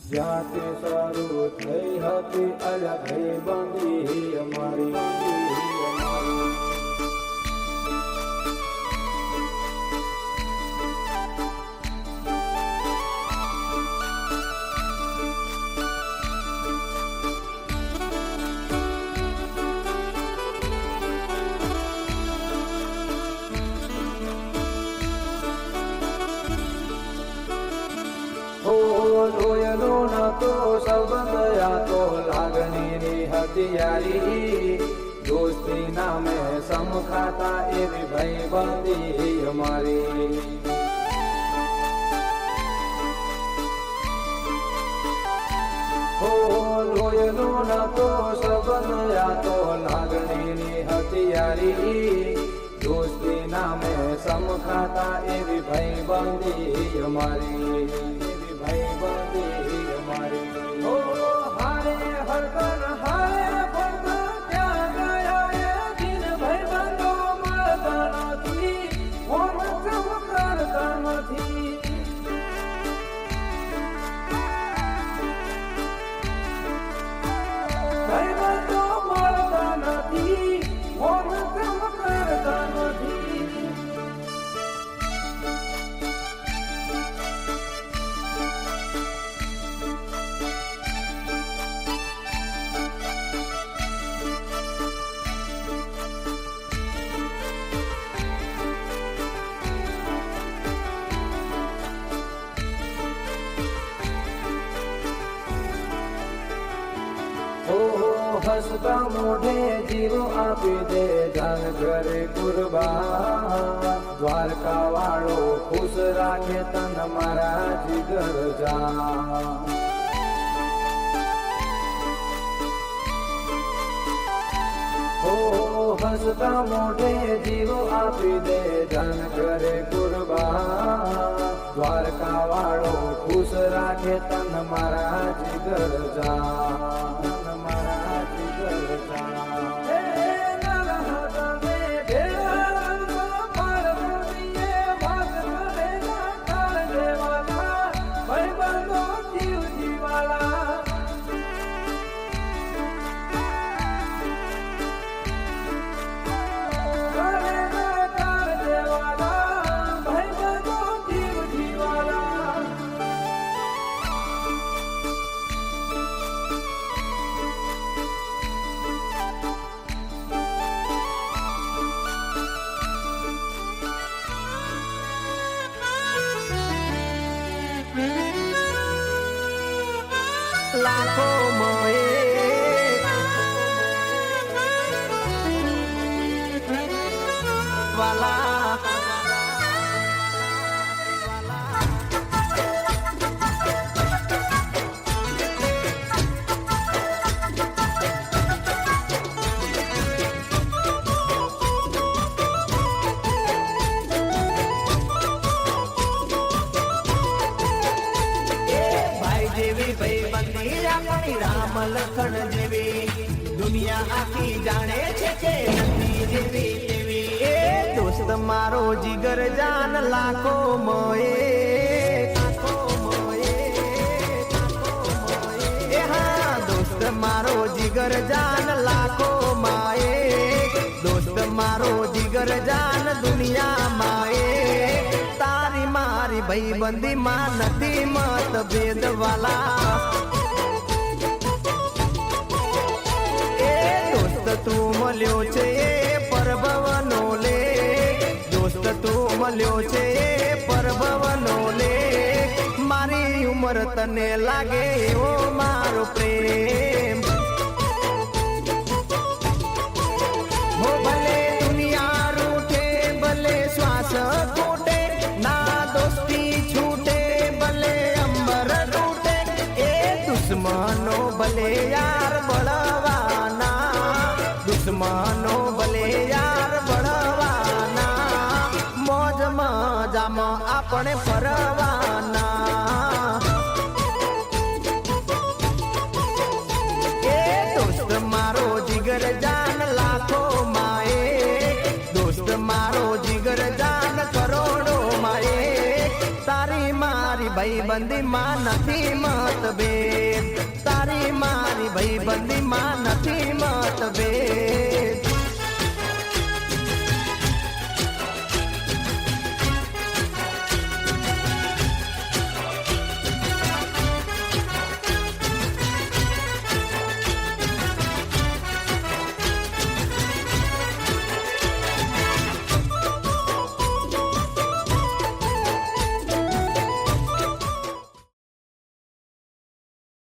જ્યાંથી શરૂ થઈ હતી અલગ બંધી અમારી લોયનો નતો સંબંધ આ તો લાગણીની હથિયારી દોસ્તી નામે સમખાતા એવી ભાઈબંધી અમારી લોયનો નતો સંબંધ આ તો લાગણીની હથિયારી દોસ્તી નામે સમખાતા એવી ભાઈબંધી અમારી ભાઈબંધી અમારી હારે હળગન હારે ભળગન ત્યાં ગયા એ દિન ભાઈબંધો મળતા નથી ફોન કરતા નથી ભાઈબંધો મળતા નથી ફોન કરતા નથી હસતા મોઢે જીવો આપી દે જાન ઘરે કુરબાન દ્વારકા વાળો ખુશ રાખે તન મારા જીગર જાન હસતા મોઢે જીવો આપી દે જાન ઘરે કુરબાન દ્વારકા વાળો ખુશ રાખે તન મારા જીગર જાન લાખો મોએ વાલા રામ લખણ જેવી દુનિયા આખી જાણે છે કે નથી જેવી તેવી એ દોસ્ત મારો જીગર જાન લાખો મોએ એ હા દોસ્ત મારો જીગર જાન લાખો માએ દોસ્ત મારો જીગર જાન દુનિયા માએ તારી મારી ભાઈબંધી માં નથી મતભેદ વાલા તું મળ્યો છે પરભવનો લે દોસ્ત તું મળ્યો છે પરભવનો લે મારી ઉંમર તને લાગે એવો મારો પ્રેમ હો ભલે દુનિયા રૂઠે ભલે શ્વાસ ખૂટે ના દોસ્તી છૂટે ભલે અંબર રૂઠે એ દુશ્મનો ભલે યાર બળવાના દુશ્મનો ભલે યાર બળવાના મોજ મજામાં આપણે ફરવાના એ દોસ્ત મારો જીગર જાન લાખો માએ દોસ્ત મારો જીગર જાન કરોડો માએ તારી મારી ભાઈબંધી માં નથી મતભેદ તારી મારી ભાઈબંધી માં નથી મતભેદ